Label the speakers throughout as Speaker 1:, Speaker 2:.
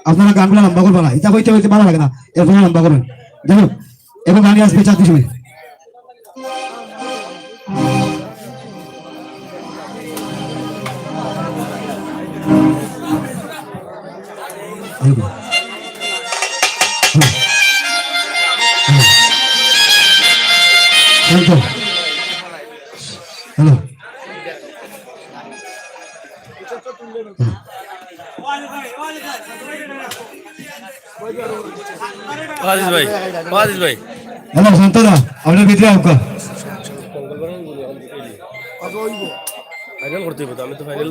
Speaker 1: আপনারা গানগুলো লম্বা করবো না, এটা বইতে বইতে ভালো লাগে না, এরপরে লম্বা করবেন। যাই হোক, এখন গান আসবে 4টির সময়। হ্যালো, হ্যালো সন্তদা, আপনার ভিতরে আপনার
Speaker 2: ফাইনাল করতে হবে তো, আমি তো ফাইনাল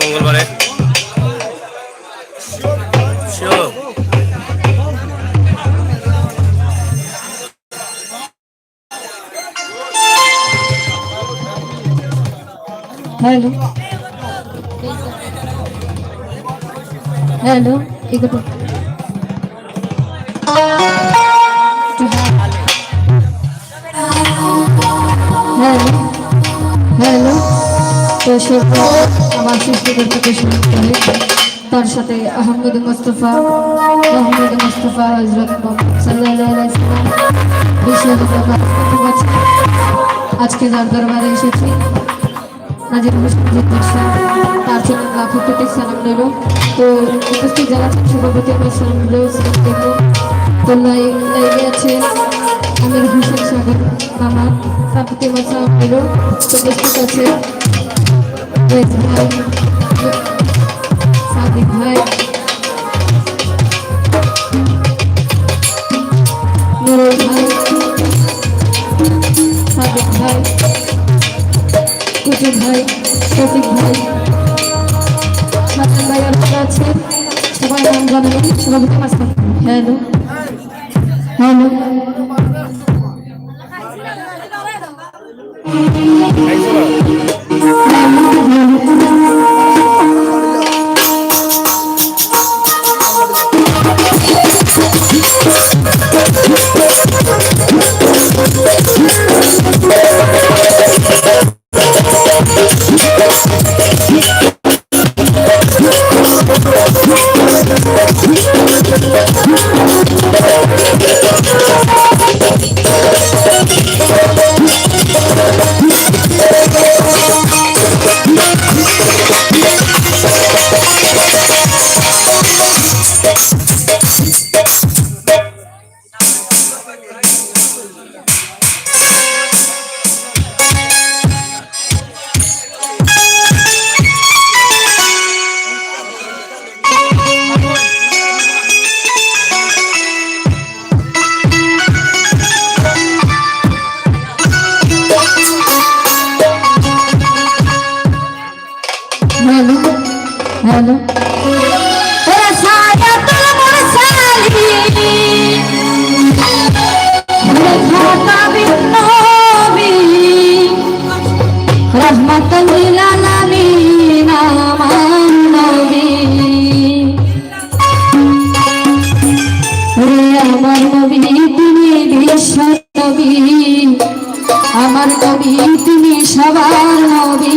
Speaker 2: মঙ্গলবারে শিওর।
Speaker 3: हेलो हेलो एक तो हेलो हेलो तो আমার সৃষ্টিকর্তাকে শুরু করে তার সাথে আহমেদ মুস্তফা হযরত মুহাম্মদ সাল্লাল্লাহু আলাইহি ওয়াসাল্লাম আজকে যার দরবারে এসেছি নাজির হোসেন তার জন্য লাখো কোটি সালাম রইল। তো উপস্থিত যারা সভাপতি সালাম রইল, তো লাইভে আছে আমির হোসেন সাগর মামা, তার প্রতি সালাম রইল। তো উপস্থিত আছে সাদিক ভাই, নুরুল ভাই, সাদিক ভাই, কুচু ভাই, শফিক ভাই, হাসান ভাই আপনারা আছেন, সবাই নাম জানাবেন। সভাপতি মাস্টার হ্যালো হ্যালো हेलो আমার নবী তুমি বিশ্ব নবী, আমার নবী তুমি সবার নবী।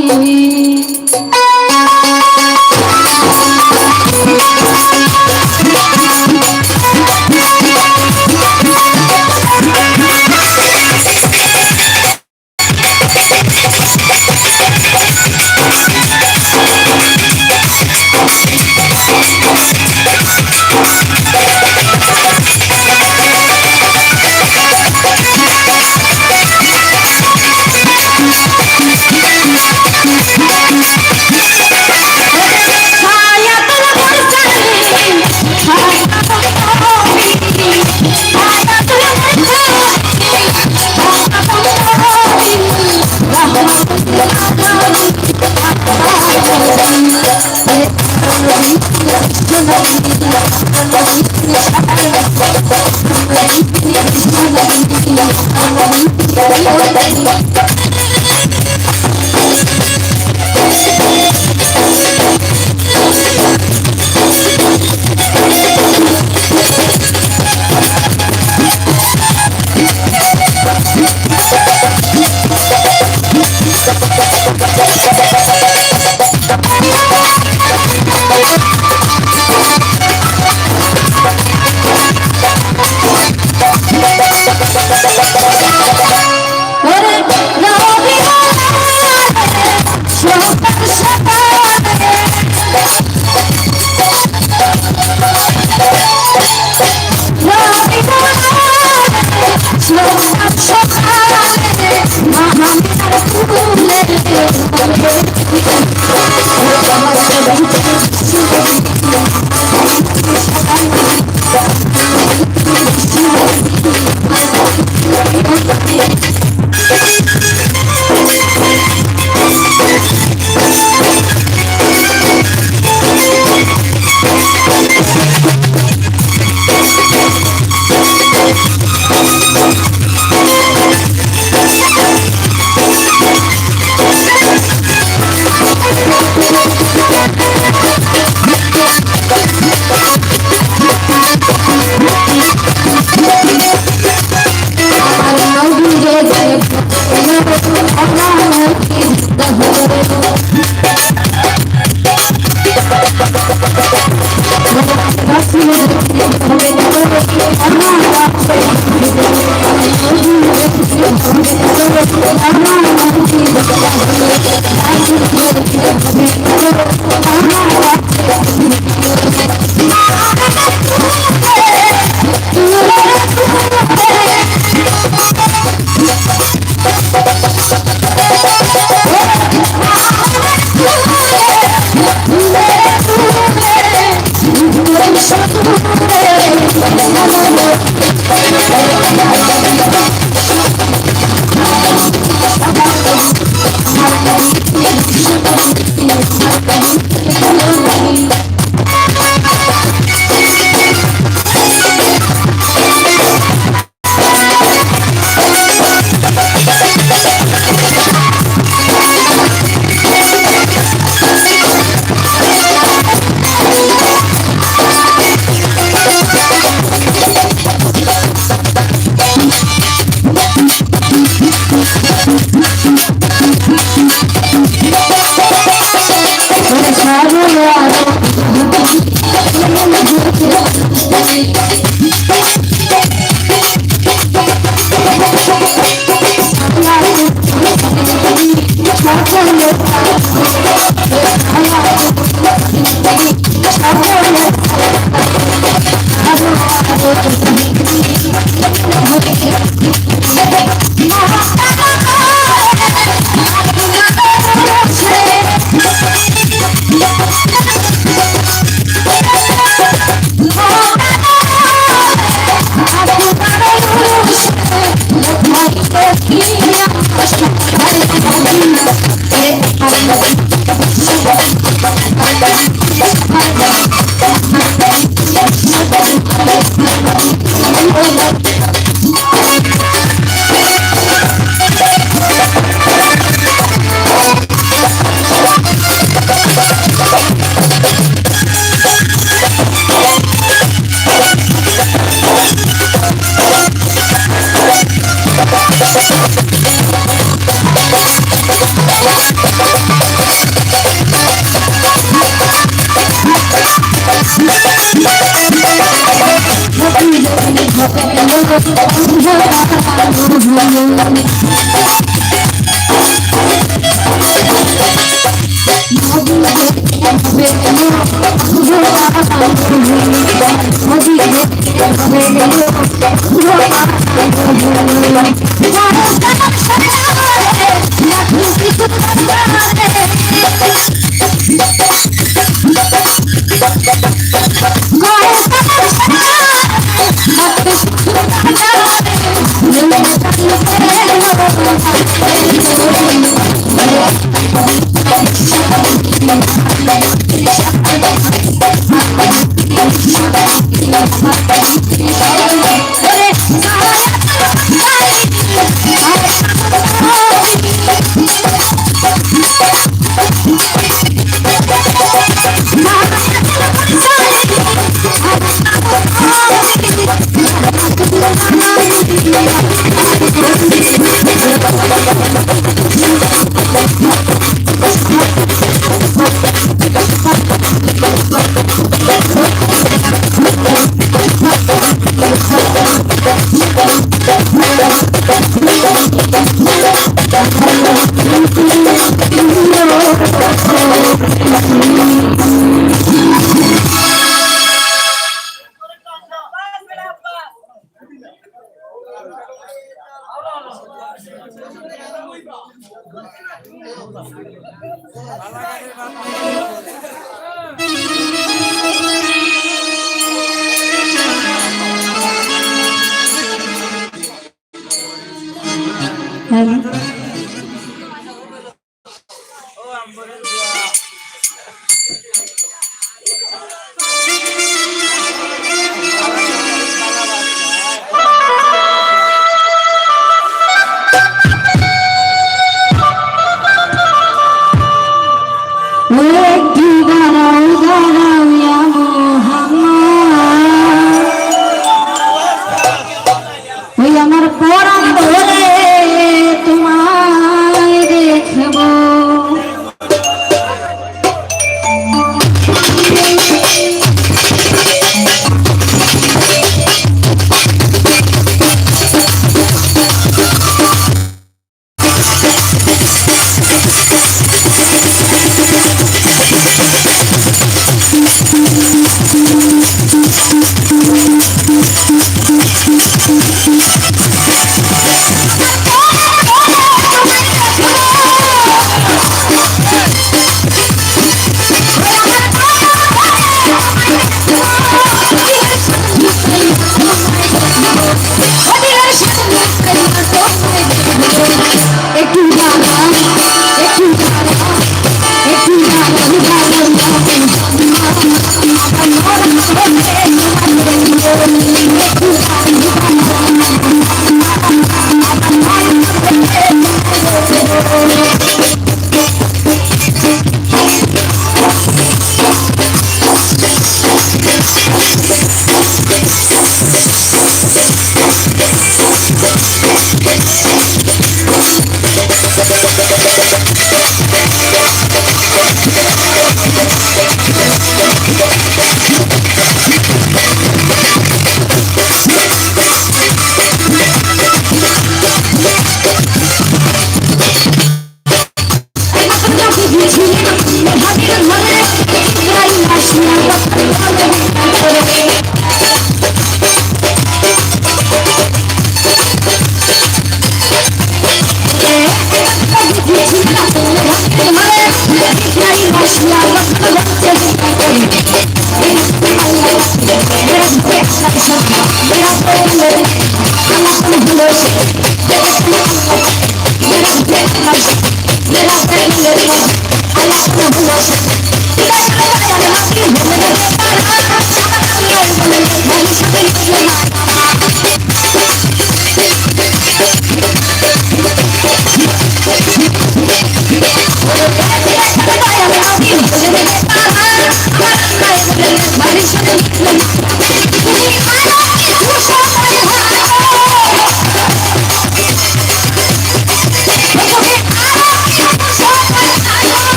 Speaker 3: হ্যালো একটু দাঁড়াও দাঁড়াও ইয়া মোহাম্মদ ওই আমার পরাণ ধরে তোমায় দেখব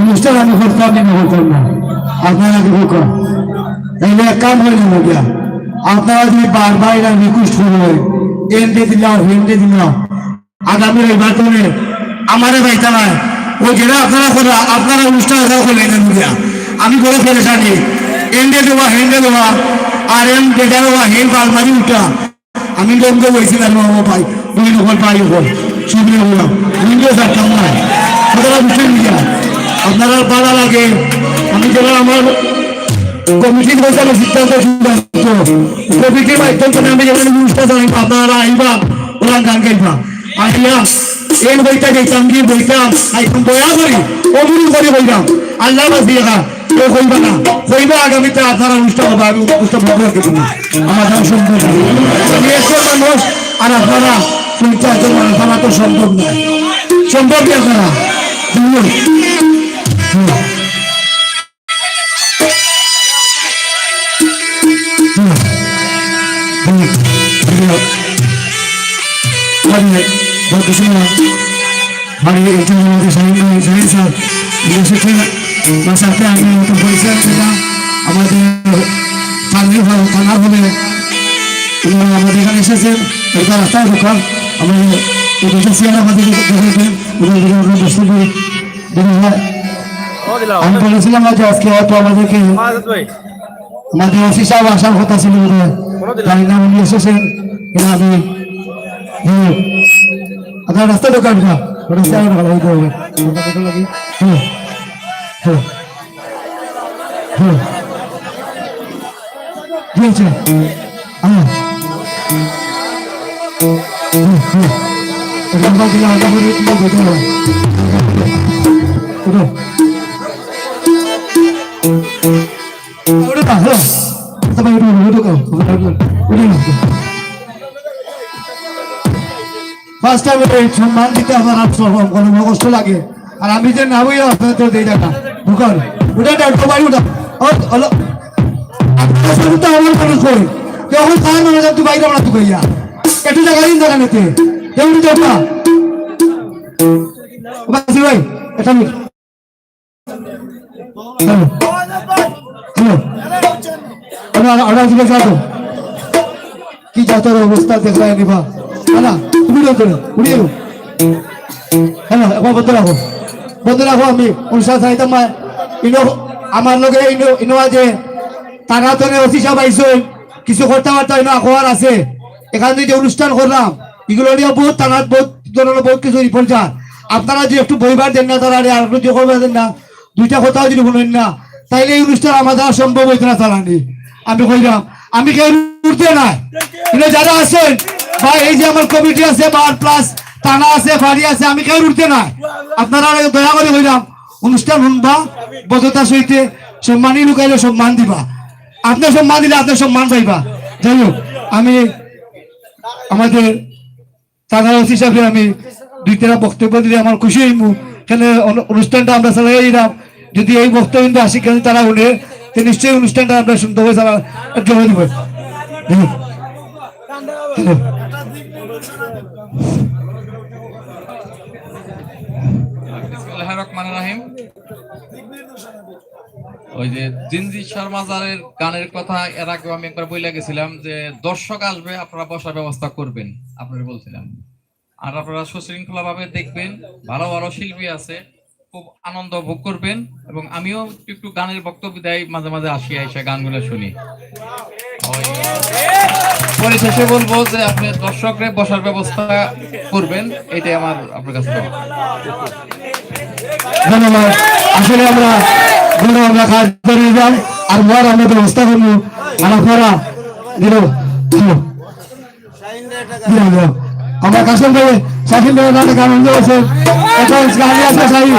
Speaker 1: অনুষ্ঠান আমি করতাম না করতাম না আপনারা কি করেন তাইলে এক কাম হয়ে যাবো গিয়া আপনারা যদি বারবার এটা রিকোয়েস্ট করবে এনতে দিলাম হেনতে দিলাম আগামী নির্বাচনে আমারে বাইতা নয় ওই যেটা আপনারা করে আপনারা অনুষ্ঠান করলেন গিয়া আমি করে ফেলেছি এনতে দেওয়া হেনতে দেওয়া আর এম যেটা দেওয়া হেন পালমারি উঠা আমি লোককে বলছিলাম ভাই ওই নকল পাই ওপর শুনে বললাম উইন্ডো থাকতাম না সুতরাং বুঝতে গিয়া আপনারা ভালো লাগে আমি যেন আমার কমিটির বসানো সিদ্ধান্ত কমিটির মাধ্যমে আমি যেখানে অনুষ্ঠান আপনারা আইবা ওরা গান গাইবা আসিয়া এই বইটা গেছিলাম গিয়ে বইতাম আইতাম বয়া করি অভিযোগ করে বইতাম আল্লাহ বাসিয়া কেউ কইবা না কইবা আগামীতে আপনারা অনুষ্ঠান হবে আমি অনুষ্ঠান আমার সম্ভব মানুষ আর আপনারা পঞ্চায়েতের মানুষ তো সম্ভব নয় সম্ভব কি আপনারা আমাদের বর্তমান মানে এটা আমাদের শাহিন স্যার এসেছে তার সাথে আমি তো পরিচয় দিলাম আমাদের থানা হবে আমাদের এখানে এসেছেন এটা রাস্তায় দোকান আমাদের আমাদের আমি বলেছিলাম যে আজকে হয়তো আমাদেরকে আমাদের ওসি সাহেব আসার কথা ছিল তাই না উনি এসেছেন এরা আমি আপনার রাস্তা দোকান না রাস্তায় ভালো হইতে হবে হ্যাঁ হ্যাঁ হ্যাঁ কি হয়েছে হ্যাঁ লম্বা দিলে আলাদা করে যেতে হবে সম্মান দিতে আমার কষ্ট লাগে আর আমি যে না বই আপনাদের দিই টাকা ঢুকান ওটা বাড়ি ওটা আমার মানুষ করি যখন খাওয়ার মানুষ তুই বাইরে আমরা তুই কইয়া একটু জায়গা দিন দোকানেতে কেমন চোখটা ভাই এটা কি জাতের অবস্থা দেখায় নিবা না তুমি উড়িয়ে হ্যাঁ এখন বন্ধ রাখো আমি অনুষ্ঠান চাইতাম আমার লগে ইনোয়া যে টাকা তো অফিস আইসো কিছু কথাবার্তা আখোয়ার আছে এখান থেকে অনুষ্ঠান করলাম এগুলো নিয়ে বহুত টানাত বহুত ধরনের বহুত কিছু রিপোর্ট যান আপনারা যে একটু বইবার দেন না তারা আর একটু করবার দেন না দুইটা কথাও যদি বলেন না তাইলে এই অনুষ্ঠান আমাদের সম্ভব হইতে না চালানি আমি কইলাম আমি কেউ উঠতে নাই কিন্তু যারা আছেন বা এই যে আমার কমিটি আছে বা প্লাস থানা আছে বাড়ি আছে আমি কেউ উঠতে নাই আপনারা দয়া করে কইলাম অনুষ্ঠান শুনবা বজতা সহিতে সম্মানী লুকাইলে সম্মান দিবা আপনার সম্মান দিলে আপনার সম্মান পাইবা যাই হোক আমি আমাদের থানার ওসি হিসাবে আমি দুই তেরা বক্তব্য দিলে আমার খুশি হইব এখানে অনুষ্ঠানটা আমরা চালাই দিলাম যদি এই বক্তব্য আসি কেন তারা উঠে তো নিশ্চয়ই অনুষ্ঠানটা আমরা সুন্দরভাবে জমা দিব
Speaker 4: ওই যে জিনজি শর্মাজারের গানের কথা এর আগে আমি একবার বলে গেছিলাম যে দর্শক আসবে আপনারা বসার ব্যবস্থা করবেন আপনারা বলছিলাম আর আপনারা সুশৃঙ্খলা ভাবে দেখবেন ভালো ভালো শিল্পী আছে খুব আনন্দ ভোগ করবেন এবং আমিও একটু গানের বক্তব্য দেই মাঝে মাঝে আসি এসে গানগুলো শুনি পরিশেষে বলবো যে আপনি দর্শকদের বসার ব্যবস্থা করবেন এটাই আমার আপনার কাছে
Speaker 1: ধন্যবাদ আসলে আমরা কাজ করে যাই আর আমরা ব্যবস্থা করবো আমার কাছে শাহিন নাটক আনন্দ আছে এখন গাড়ি আছে শাহিন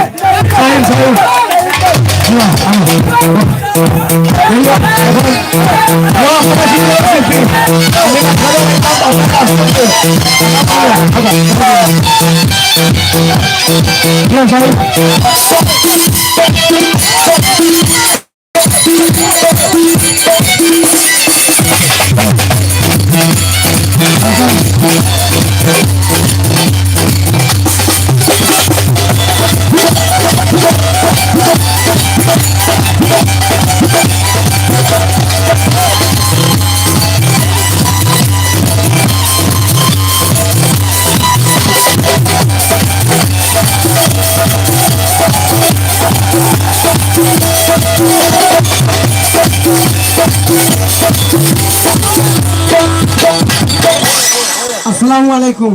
Speaker 1: আসসালামু আলাইকুম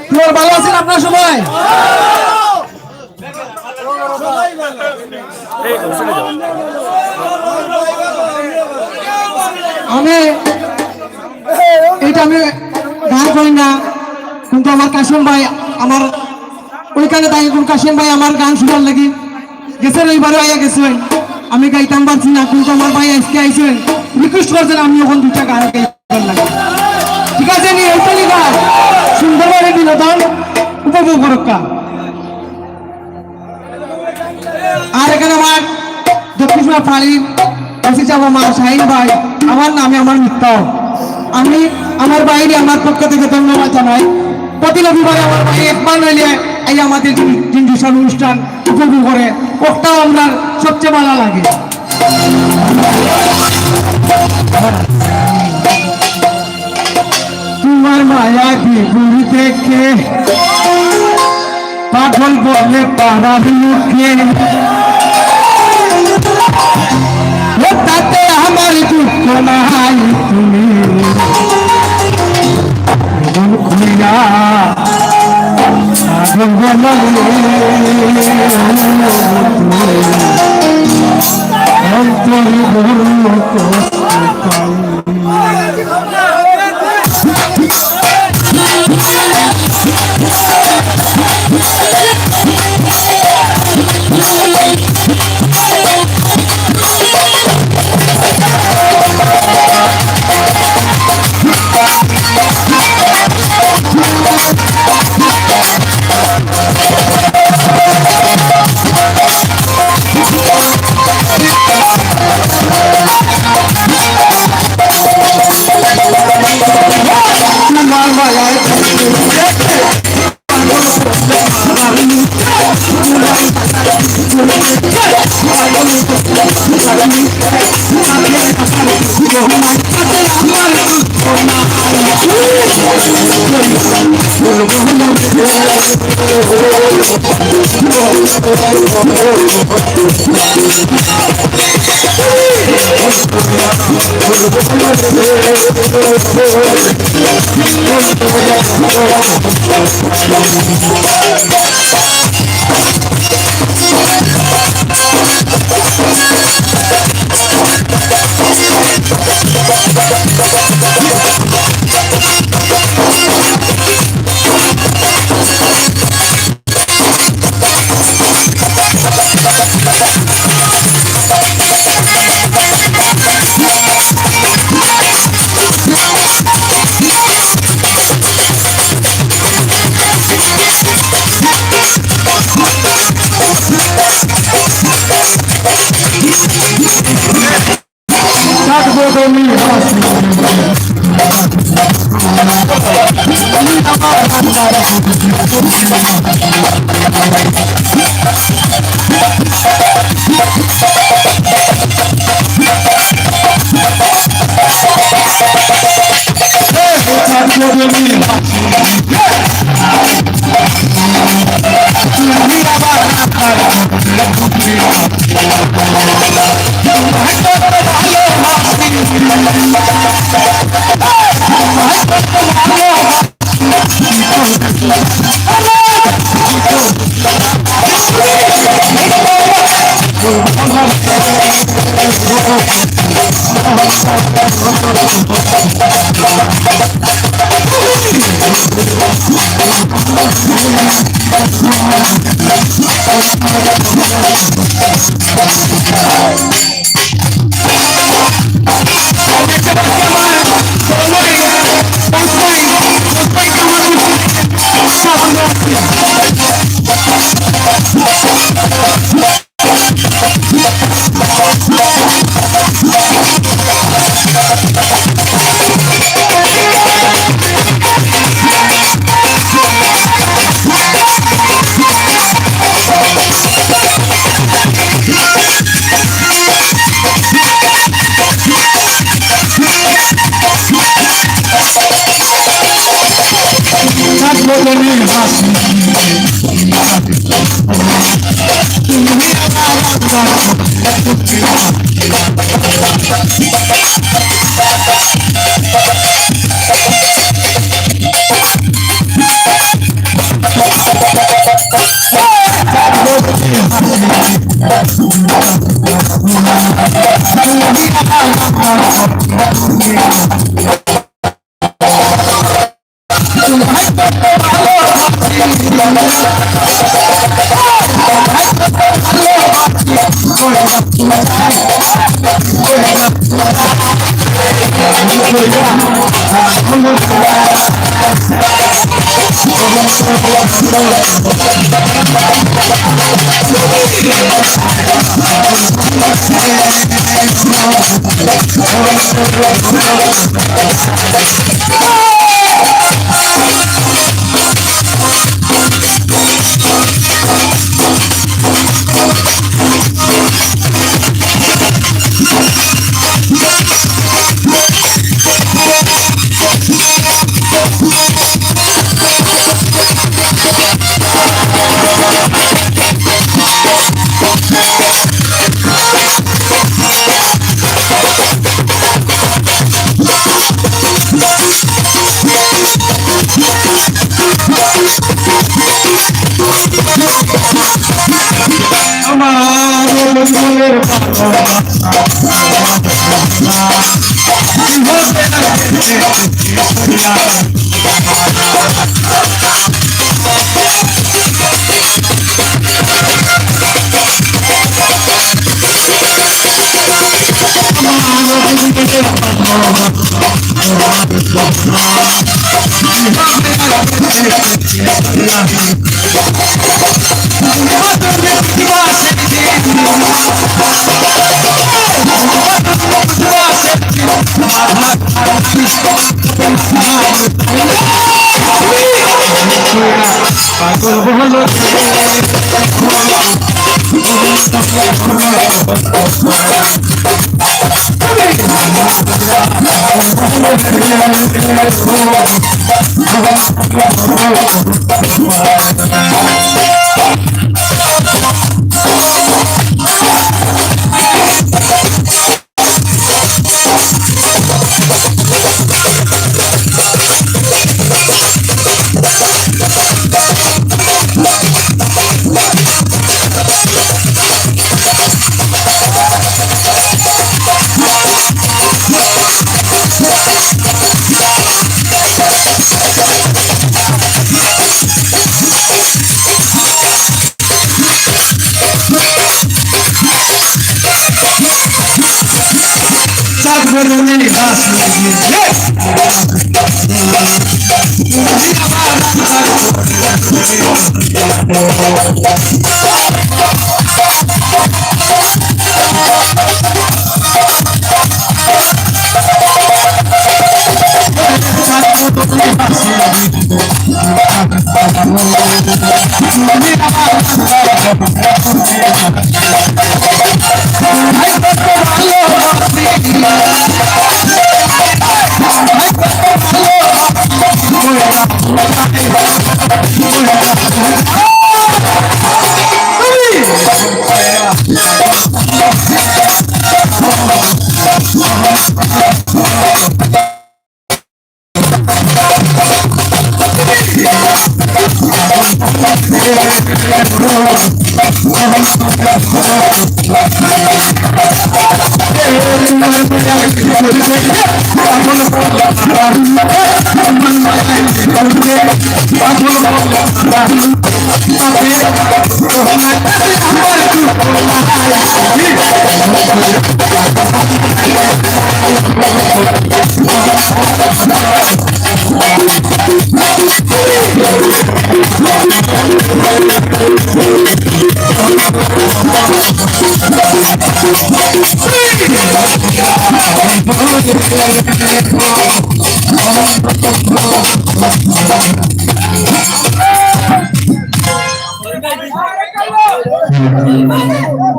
Speaker 1: তোমার ভালো আছেন আপনার সবাই আমি এটা আমি গান করি না কিন্তু আমার কাশিম ভাই আমার ওইখানে তাই কাশিম ভাই আমার গান শোনার লাগি গেছেন এইবারে আইয়া গেছেন আমি গাইতাম পারছি না কিন্তু আমার ভাই আজকে আইছেন রিকোয়েস্ট করছেন আমি এখন দুইটা গান গাইতে লাগি ঠিক আছে নি এইটা লিখা সুন্দরভাবে বিনোদন উপভোগ করুকা আর এখানে আমার দক্ষিণ পাড়ির অফিস আমার শাহিন ভাই আমার নামে আমার মিত্র আমি আমার বাইরে আমার পক্ষ থেকে ধন্যবাদ জানাই প্রতি রবিবারে আমার ভাই একবার নইলে এই আমাদের তিনজন অনুষ্ঠান উপভোগ করে ওটাও আমরা সবচেয়ে ভালো লাগে। তোমার মায়া বিগুড়ি দেখে পাগল বলে পাড়ার মুখে তাতে আমার দুঃখ নাই তুমি খুইয়া অন্তর বড় কষ্ট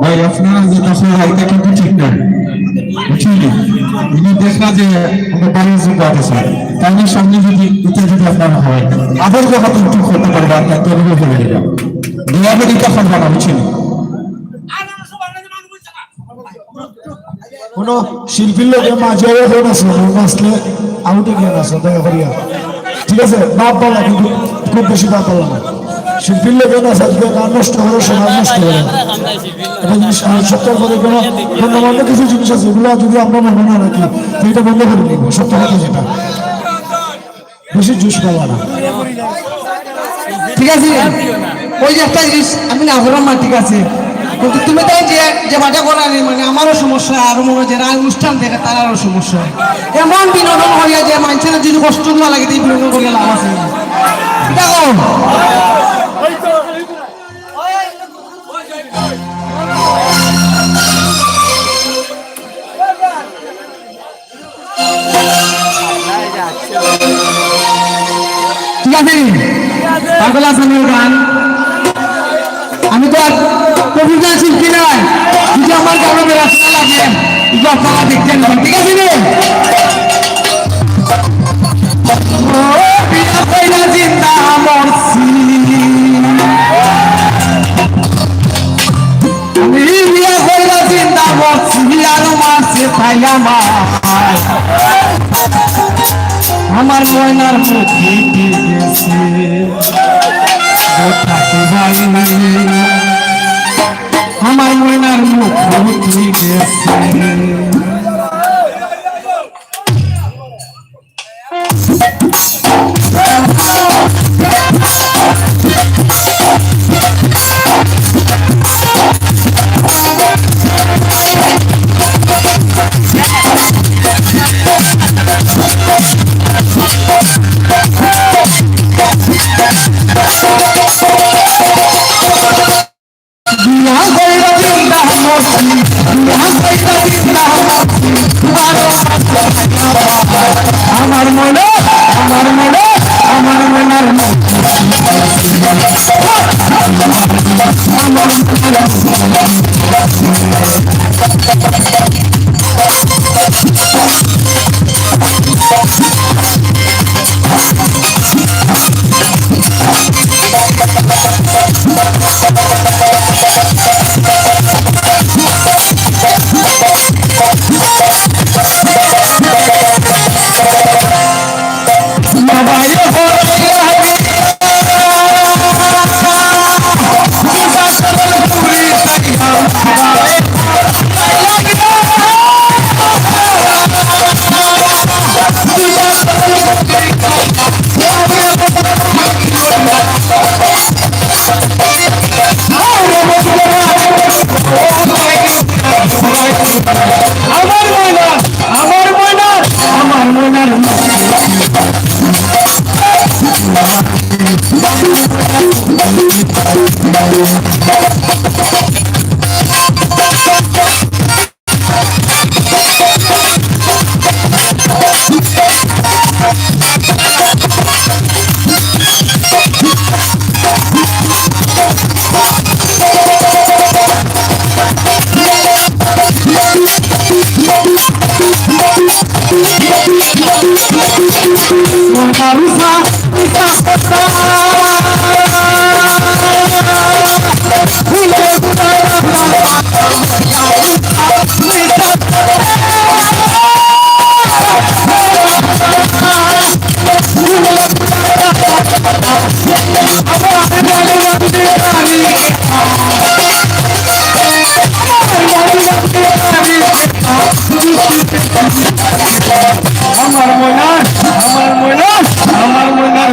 Speaker 1: ভাই আপনারা যে কথা এটা কিন্তু ঠিক না, বুঝছেন? ইনি দেখা যে আমরা বাণিজ্য আছে তাহলে সামনে যদি ইত্যাদি আপনারা হয় আবার কথা কিন্তু করতে পারবে আপনার তৈরি করে দিলাম দয়াবে দিতে পারবে না, বুঝছেন? কোন শিল্পীর লোকে মাঝে ফোন আছে আসলে আউটে গিয়ে আসো দয়া করিয়া, ঠিক আছে? বাপ বলা কিন্তু খুব বেশি বাপ বলা না। শিল্পীর লোকে না আজকে গান নষ্ট করে সমাজ নষ্ট করে এটা জিনিস সপ্তাহ করে কোনো গণ্যমান্য কিছু জিনিস আছে এগুলো যদি আমরা মনে না রাখি তো এটা বন্ধ করে নিব। সপ্তাহ কথা যেটা বেশি জুস পাওয়া না, ঠিক আছে? ওই যে একটা জিনিস আমি না বললাম না, ঠিক আছে, কিন্তু তুমি তাই যে বাটা করা নেই মানে আমারও সমস্যা আরো মনে হয় যারা অনুষ্ঠান দেখে তারারও সমস্যা। এমন বিনোদন হইয়া যে মানুষের যদি কষ্ট না লাগে এই বিনোদন করিয়া লাভ আছে দেখো। ঠিক আছে পাগল আসামের গান আমি তো আর কবিতা শিল্পী নয়, যদি আমার গানে রাস্তা লাগে যদি আপনারা দেখতেন, ঠিক আছে রে? জিন্দা মরছি আমি বিয়া কইরা জিন্দা মরছি আর মারছে তাই আমার ময়নার মুখে গেছে আমার ময়নার মুখ উঠে গেছে। রুসা রুসা ফুলে আমার ময়নার আমার ময়নার আমার ময়নার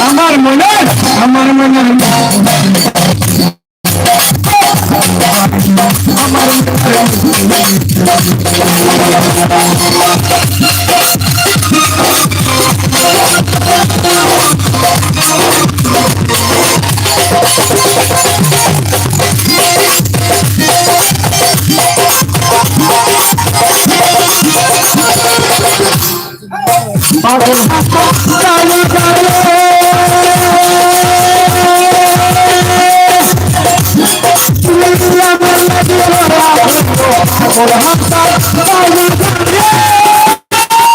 Speaker 1: আমার ময়নার আমার ময়নার পাগল কালো কালো আমার মনে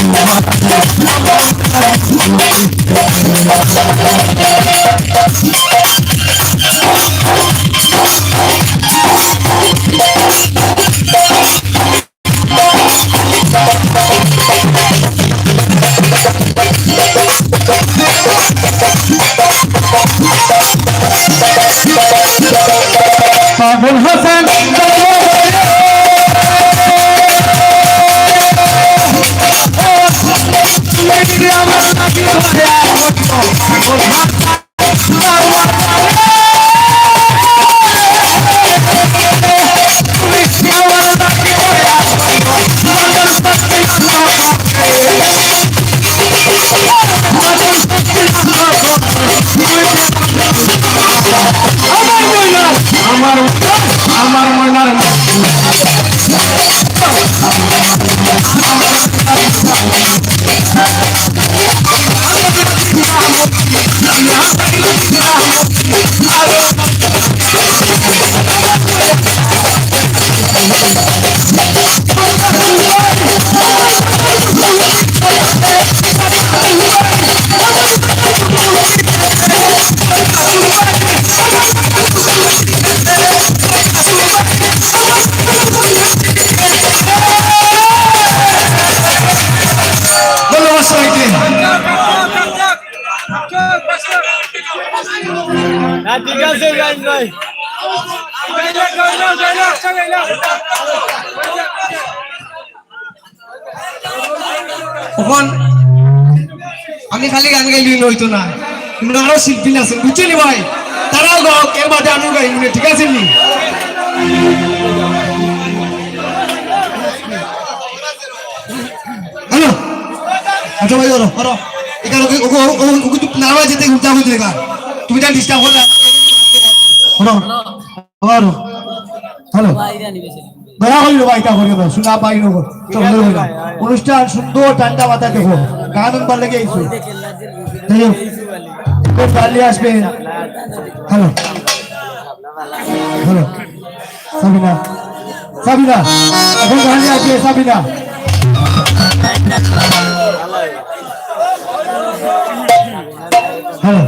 Speaker 1: আমার মনে পাগল হাসান আমার ময়নার ঠিক আছে ভাই
Speaker 5: তখন আমি খালি গান গাইলি হইতো না, তোমরা আরো শিল্পী আছেন বুঝছেন ভাই, তারাও গাও কে বাদে আমিও গাইলি, ঠিক আছে নি? হ্যালো আচ্ছা ভাই ধরো ধরো এখানে ওকে নামা যেতে উঠা হইতে গা, তুমি যা ডিস্টার্ব হলো হ্যালো হ্যালো
Speaker 1: দয়া করি ভাই তা করি না শোনা পাই না চলে হই না অনুষ্ঠান সুন্দর ঠান্ডা মাথা দেখো গান আনবার লেগে আইছো পারলে আসবে হ্যালো হ্যালো সাবিনা সাবিনা এখন গানে আছে সাবিনা হ্যালো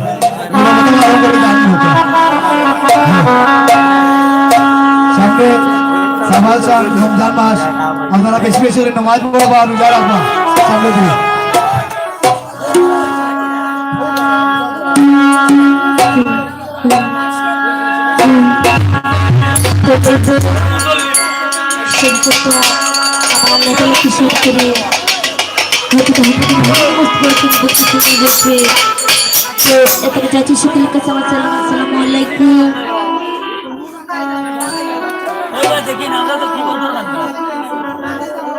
Speaker 1: সামনে সামাল রমজান মাস আপনারা বেশি বেশি করে নামাজ পড়বা আর রোজা রাখবা সামনে দিয়ে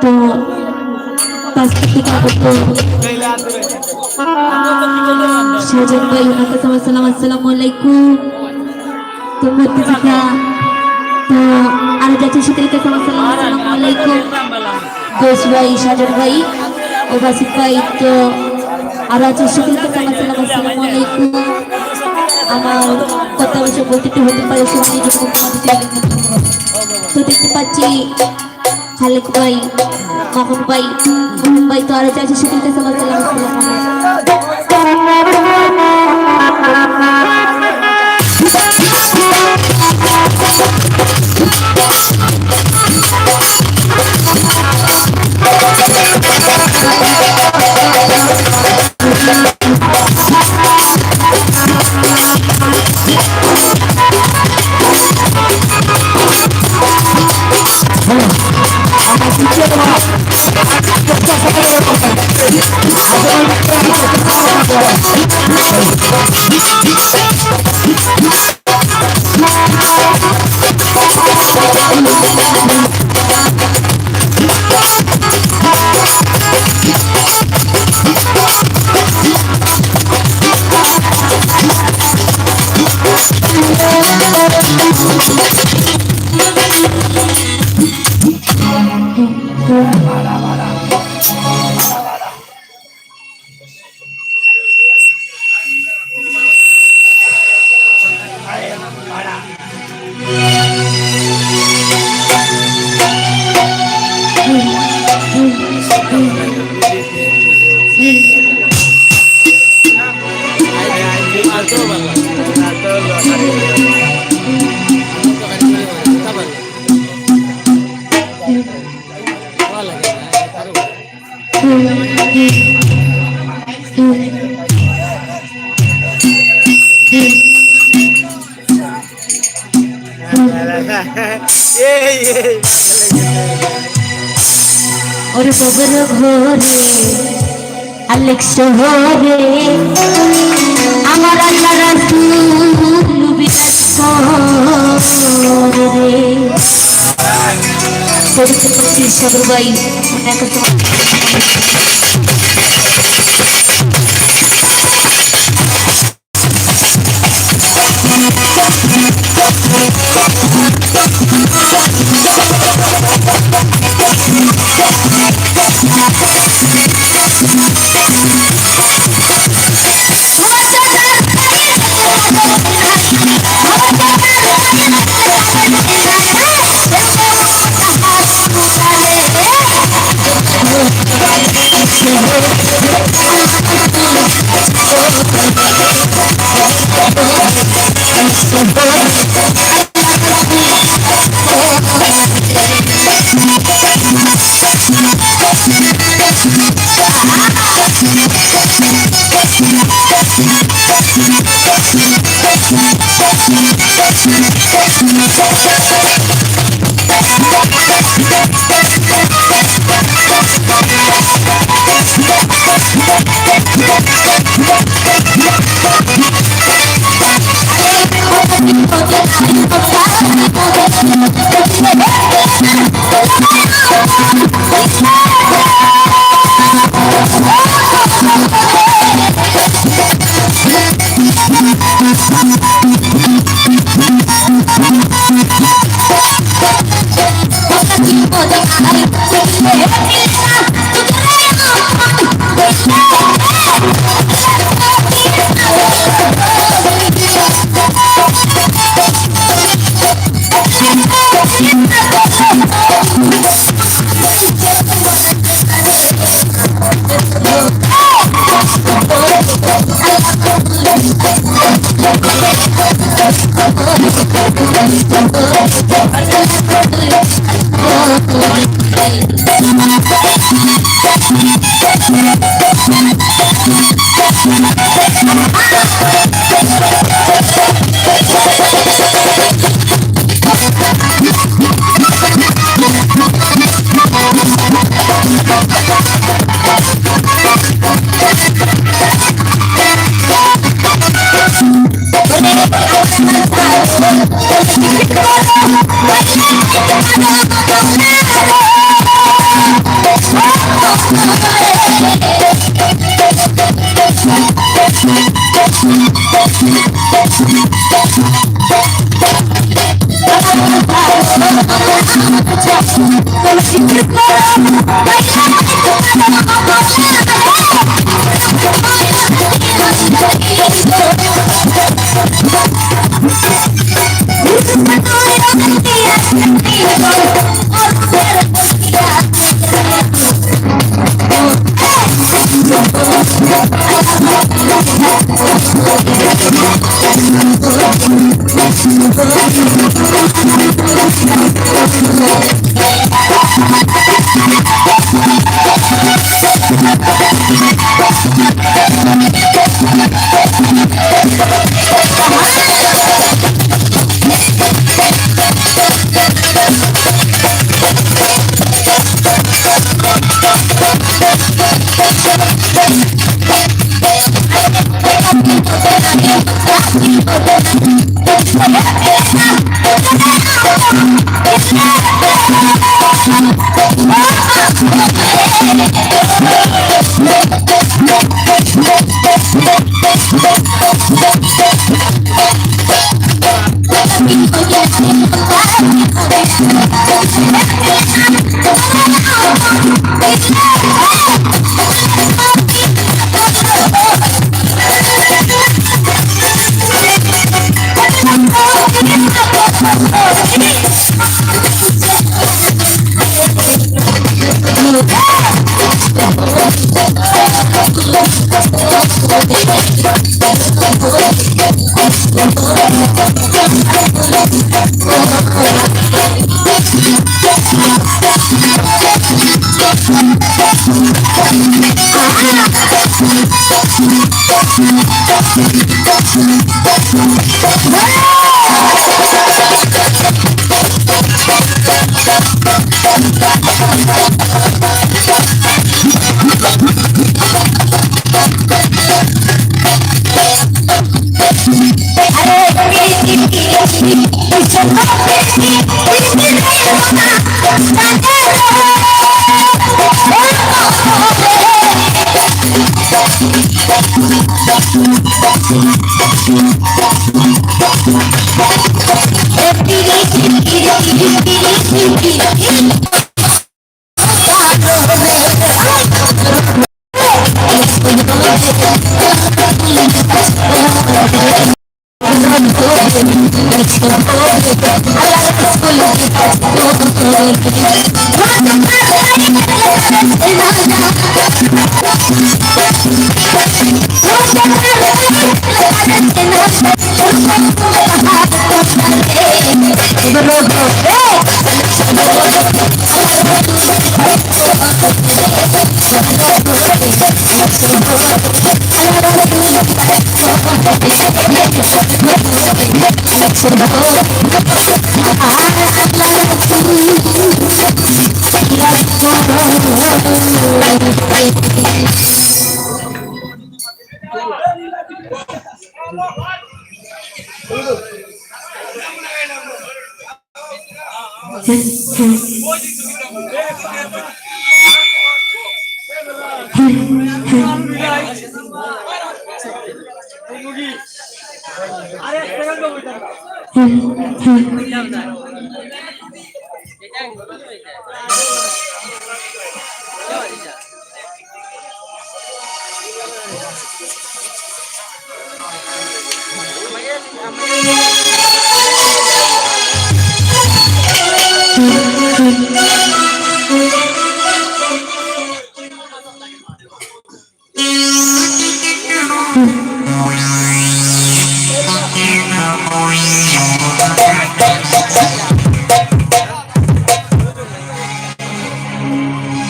Speaker 3: তো সেজন ভাই ওনার কাছে আমার সালাম আসসালামু আলাইকুম তো মর্তিকা তো আর যাচ্ছে শীতের কাছে আমার সালাম আসসালামু আলাইকুম দোষ ভাই সাজন ভাই ও বাসিক ভাই তো আর আছে শীতের কাছে আমার সালাম আসসালামু আলাইকুম আমার কথা বসে বলতে হতে পারে সবাই যখন তো দেখতে পাচ্ছি খালেক ভাই মোহন ভাই মোহন ভাই তো আরো চাইছে শীতের কাছে আমার সালাম আসসালামু ওরে বাবার ঘরে আলেক শহরে আমার আল্লাহ রাসূল বিরাজ করে পবিত্র পক্ষী সাগর ভাই অনেক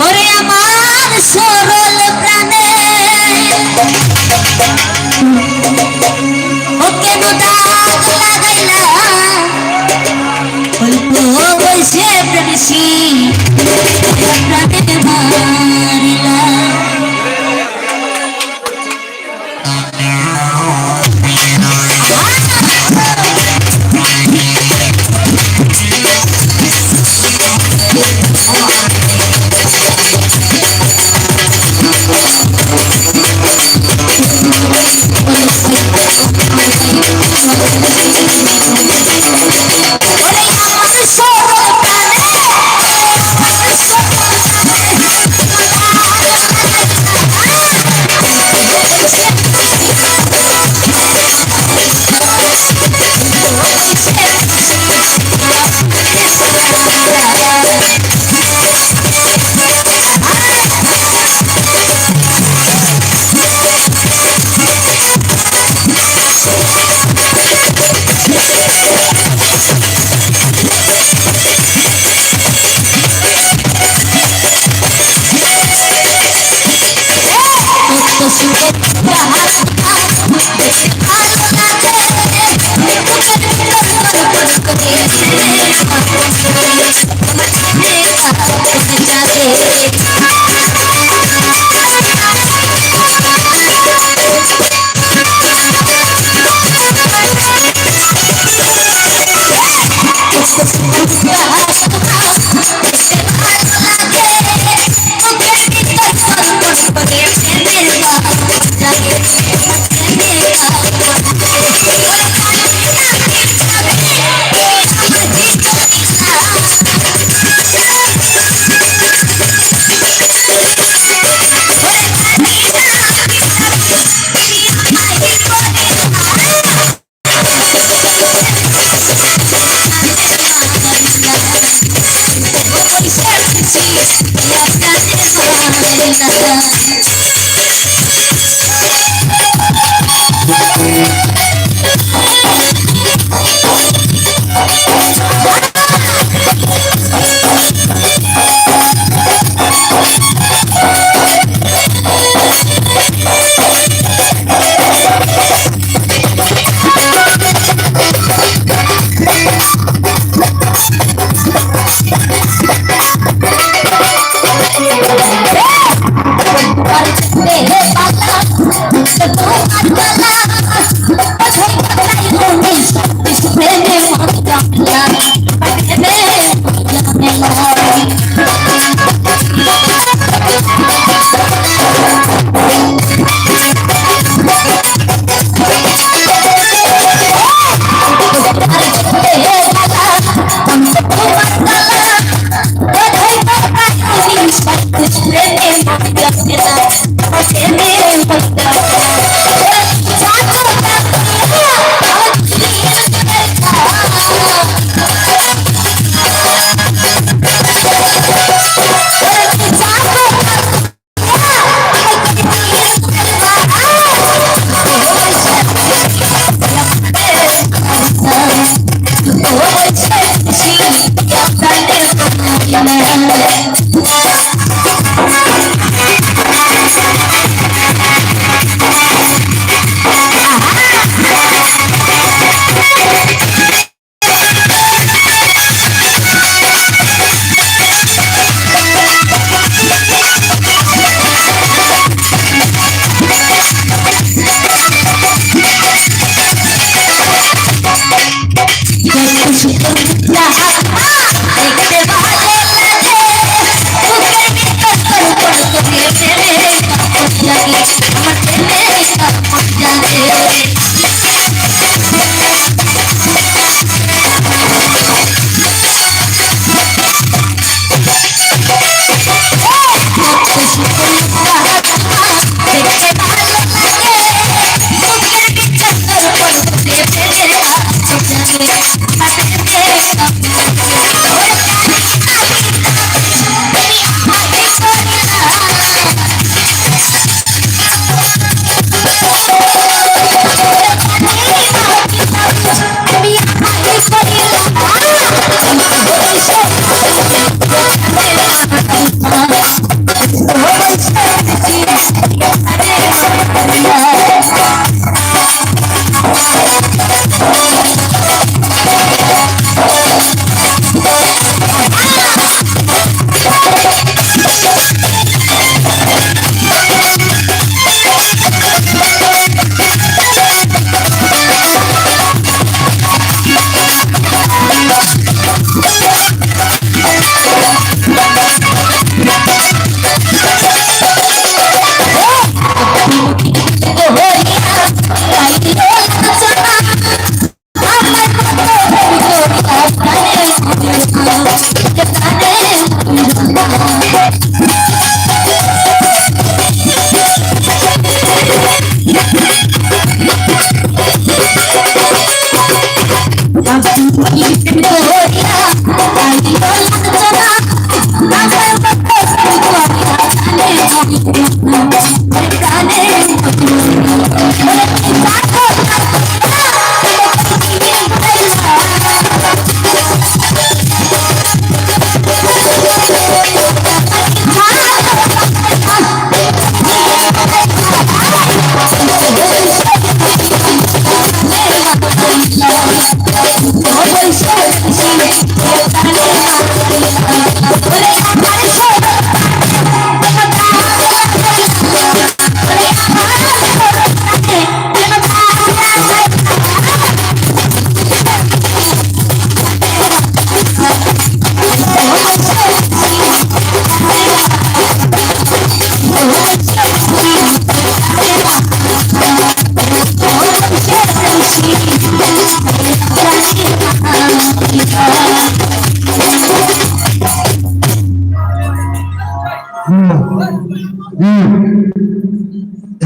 Speaker 6: ওরে আমার সরল প্রাণে ও কেন দাগ লাগাইলা অল্প বয়সে প্রেমসী প্রাণে মারিলা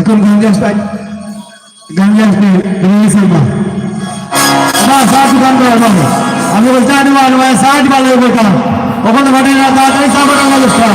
Speaker 1: এখন গঞ্জে আসতে রিলিজের মা আমার সাথ গান করে আমি বলছি আনি সাথ ভালো বেটা ওখানে ঘটে না তাড়াতাড়ি সাবধান অবস্থা